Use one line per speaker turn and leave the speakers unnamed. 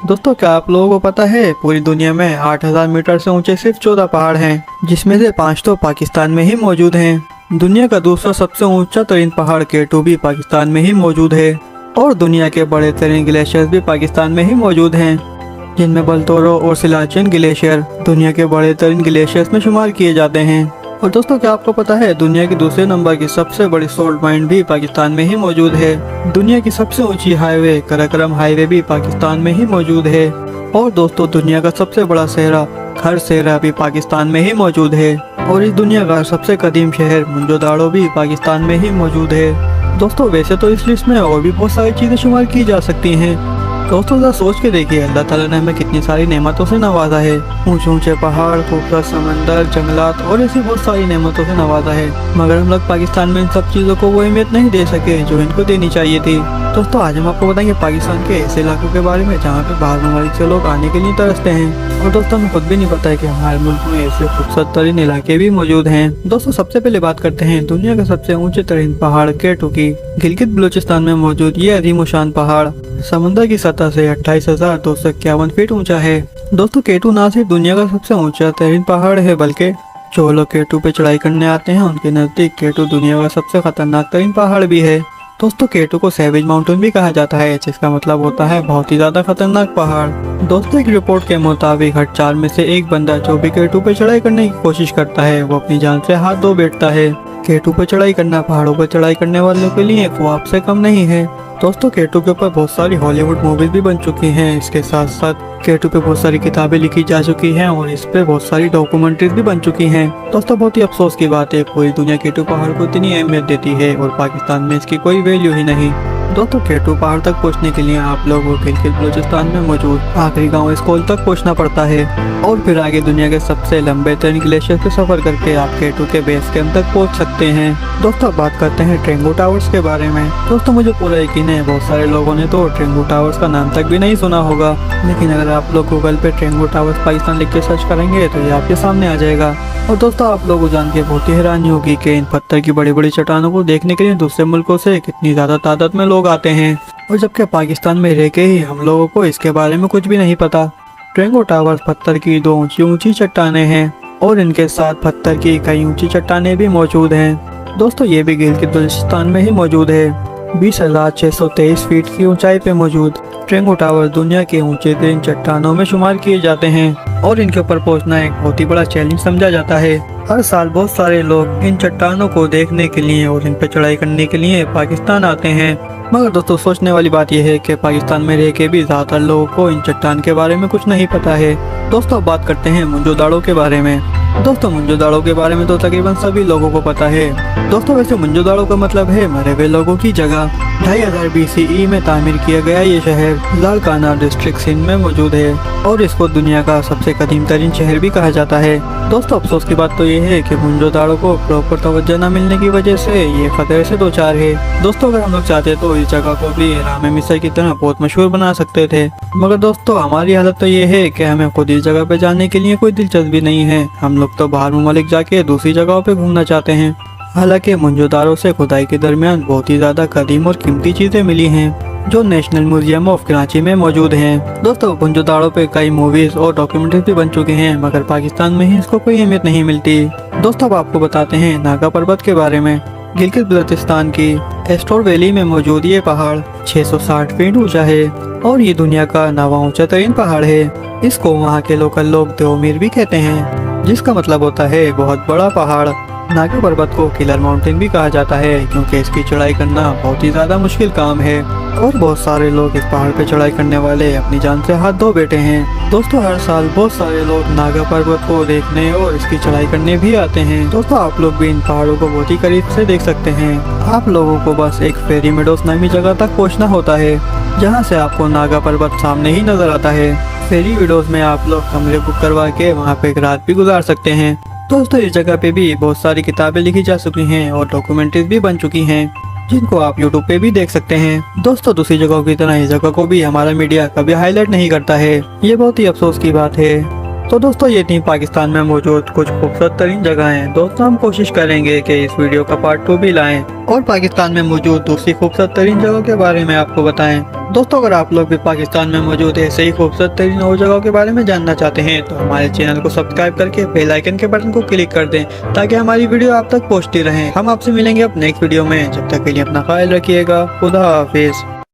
दोस्तों क्या आप लोगों को पता है पूरी दुनिया में 8000 मीटर से ऊंचे सिर्फ 14 पहाड़ हैं, जिसमें से 5 तो पाकिस्तान में ही मौजूद हैं। दुनिया का दूसरा सबसे ऊंचा तरीन पहाड़ केटू भी पाकिस्तान में ही मौजूद है और दुनिया के बड़े तरीन ग्लेशियर्स भी पाकिस्तान में ही मौजूद हैं, जिनमें बलतोरो और सिलाचिन ग्लेशियर दुनिया के बड़े तरीन ग्लेशियर्स में शुमार किए जाते हैं। और दोस्तों क्या आपको पता है दुनिया की दूसरे नंबर की सबसे बड़ी सोल्ट माइन भी पाकिस्तान में ही मौजूद है। दुनिया की सबसे ऊंची हाईवे कराकोरम हाईवे भी पाकिस्तान में ही मौजूद है। और दोस्तों दुनिया का सबसे बड़ा शहर खर शहर भी पाकिस्तान में ही मौजूद है। और इस दुनिया का सबसे कदीम शहर मोहनजोदड़ो भी पाकिस्तान में ही मौजूद है। दोस्तों वैसे तो इस लिस्ट में और भी बहुत सारी चीजें शुमार की जा सकती हैं। दोस्तों जरा सोच के देखिए अल्लाह ताला ने हमें कितनी सारी नेमतों से नवाजा है। ऊंचे ऊंचे पहाड़, खूबसूरत समंदर, जंगलात और ऐसी बहुत सारी नेमतों से नवाजा है, मगर हम लोग पाकिस्तान में इन सब चीज़ों को वो अहमियत नहीं दे सके जो इनको देनी चाहिए थी। दोस्तों आज हम आपको बताएंगे पाकिस्तान के ऐसे इलाकों के बारे में जहाँ पे बाहर ममालिक से लोग आने के लिए तरसते हैं। और दोस्तों हमें खुद भी नहीं पता है कि हमारे मुल्क में ऐसे खूबसूरत तरीन इलाके भी मौजूद हैं। दोस्तों सबसे पहले बात करते हैं दुनिया का सबसे ऊंचे तरीन पहाड़ केटू की। गिलगित बलूचिस्तान में मौजूद ये अजीमोशान पहाड़ समुद्र की सतह से 28,251 फीट ऊंचा है। दोस्तों केटू ना सिर्फ दुनिया का सबसे ऊंचा तरीन पहाड़ है, बल्कि जो लोग केटू पे चढ़ाई करने आते हैं उनके नजदीक केटू दुनिया का सबसे खतरनाक तरीन पहाड़ भी है। दोस्तों केटू को सैवेज माउंटेन भी कहा जाता है, जिसका मतलब होता है बहुत ही ज्यादा खतरनाक पहाड़। दोस्तों एक रिपोर्ट के मुताबिक हर 4 में से एक बंदा जो भी केटू पे चढ़ाई करने की कोशिश करता है वो अपनी जान से हाथ धो बैठता है। केटू पे चढ़ाई करना पहाड़ों पर चढ़ाई करने वालों के लिए ख्वाब से कम नहीं है। दोस्तों केटू के ऊपर बहुत सारी हॉलीवुड मूवीज भी बन चुकी हैं। इसके साथ साथ केटू पे बहुत सारी किताबें लिखी जा चुकी हैं और इस पे बहुत सारी डॉक्यूमेंट्रीज भी बन चुकी हैं। दोस्तों बहुत ही अफसोस की बात है पूरी दुनिया केटू पहाड़ को इतनी अहमियत देती है और पाकिस्तान में इसकी कोई वैल्यू ही नहीं। दोस्तों केटू पहाड़ तक पहुंचने के लिए आप लोगों को गिलगित बलूचिस्तान में मौजूद आखिरी गांव स्कूल तक पहुंचना पड़ता है और फिर आगे दुनिया के सबसे लंबे तरीन ग्लेशियर पे सफर करके आप केटू के बेस कैंप तक पहुंच सकते हैं। दोस्तों अब बात करते हैं ट्रेंगू टावर्स के बारे में। दोस्तों मुझे पूरा यकीन है बहुत सारे लोगों ने तो ट्रेंगू टावर्स का नाम तक भी नहीं सुना होगा, लेकिन अगर आप लोग गूगल पे ट्रेंगू टावर्स पाकिस्तान लिख के सर्च करेंगे तो ये आपके सामने आ जाएगा। और दोस्तों आप लोगों को जान के बहुत ही हैरानी होगी कि इन पत्थर की बड़ी बड़ी चट्टानों को देखने के लिए दूसरे मुल्कों से कितनी ज्यादा तादाद में लोग आते हैं, और जबकि पाकिस्तान में रह के ही हम लोगों को इसके बारे में कुछ भी नहीं पता। ट्रेंगू टावर्स पत्थर की 2 ऊंची ऊंची चट्टानें हैं और इनके साथ पत्थर की कई ऊंची चट्टानें भी मौजूद हैं। दोस्तों ये भी गिलगित बल्चिस्तान में ही मौजूद है। 20,623 फीट की ऊंचाई पे मौजूद ट्रेंगू टावर दुनिया के ऊंचे तरीन चट्टानों में शुमार किए जाते हैं और इनके ऊपर पहुंचना एक बहुत ही बड़ा चैलेंज समझा जाता है। हर साल बहुत सारे लोग इन चट्टानों को देखने के लिए और इन पर चढ़ाई करने के लिए पाकिस्तान आते हैं, मगर दोस्तों सोचने वाली बात यह है कि पाकिस्तान में रह के भी ज्यादातर लोगों को इन चट्टान के बारे में कुछ नहीं पता है। दोस्तों अब बात करते हैं मोहनजोदड़ो के बारे में। दोस्तों मोहनजोदड़ो के बारे में तो तकरीबन सभी लोगों को पता है। दोस्तों वैसे मोहनजोदड़ो का मतलब है मरे हुए लोगों की जगह। 2500 BCE में तामीर किया गया ये शहर लाड़काना डिस्ट्रिक्ट सिंध में मौजूद है और इसको दुनिया का सबसे कदीम तरीन शहर भी कहा जाता है। दोस्तों अफसोस की बात तो ये है कि मोहनजोदड़ो को प्रॉपर तवज्जो न मिलने की वजह से ये खतरे से दो चार है। दोस्तों अगर हम लोग चाहते तो इस जगह को भी रामे मिसर की तरह बहुत मशहूर बना सकते थे, मगर दोस्तों हमारी हालत तो ये है कि हमें खुद इस जगह पे जाने के लिए कोई दिलचस्पी नहीं है। हम लोग तो बाहर ममालिक जाके दूसरी जगहों पे घूमना चाहते हैं। हालांकि मोहनजोदड़ो से खुदाई के दरमियान बहुत ही ज्यादा कदीम और कीमती चीजें मिली हैं जो नेशनल म्यूजियम ऑफ कराची में मौजूद हैं। दोस्तों मोहनजोदड़ो पे कई मूवीज और डॉक्यूमेंट्री भी बन चुके हैं, मगर पाकिस्तान में ही इसको कोई अहमियत नहीं मिलती। दोस्तों अब आपको बताते हैं नागा पर्वत के बारे में। गिलगित बल्चिस्तान की एस्टोर वैली में मौजूद ये पहाड़ 660 फीट ऊंचा है और ये दुनिया का 9वां ऊंचा तरीन पहाड़ है। इसको वहाँ के लोकल लोग देवमीर भी कहते हैं, जिसका मतलब होता है बहुत बड़ा पहाड़। नागा पर्वत को किलर माउंटेन भी कहा जाता है क्योंकि इसकी चढ़ाई करना बहुत ही ज्यादा मुश्किल काम है और बहुत सारे लोग इस पहाड़ पे चढ़ाई करने वाले अपनी जान से हाथ धो बैठे हैं। दोस्तों हर साल बहुत सारे लोग नागा पर्वत को देखने और इसकी चढ़ाई करने भी आते हैं। दोस्तों आप लोग भी इन पहाड़ों को बहुत ही करीब से देख सकते हैं। आप लोगों को बस एक फेरी मेडोस नामी जगह तक पहुँचना होता है, जहाँ से आपको नागा पर्वत सामने ही नजर आता है। फेरी विडोज में आप लोग कमरे बुक करवा के वहाँ पे एक रात भी गुजार सकते हैं। दोस्तों इस जगह पे भी बहुत सारी किताबें लिखी जा चुकी हैं और डॉक्यूमेंट्रीज भी बन चुकी हैं, जिनको आप यूट्यूब पे भी देख सकते हैं। दोस्तों दूसरी जगहों की तरह इस जगह को भी हमारा मीडिया कभी हाईलाइट नहीं करता है, ये बहुत ही अफसोस की बात है। तो दोस्तों ये थी पाकिस्तान में मौजूद कुछ खूबसूरत तरीन जगहें। दोस्तों हम कोशिश करेंगे कि इस वीडियो का पार्ट 2 भी लाएं और पाकिस्तान में मौजूद दूसरी खूबसूरत तरीन जगहों के बारे में आपको बताएं। दोस्तों अगर आप लोग भी पाकिस्तान में मौजूद ऐसे ही खूबसूरत तरीन और जगहों के बारे में जानना चाहते हैं तो हमारे चैनल को सब्सक्राइब करके बेल आइकन के बटन को क्लिक कर दें ताकि हमारी वीडियो आप तक पहुँचती रहे। हम आपसे मिलेंगे अब नेक्स्ट वीडियो में, जब तक के लिए अपना ख्याल रखिएगा। खुदा हाफिज।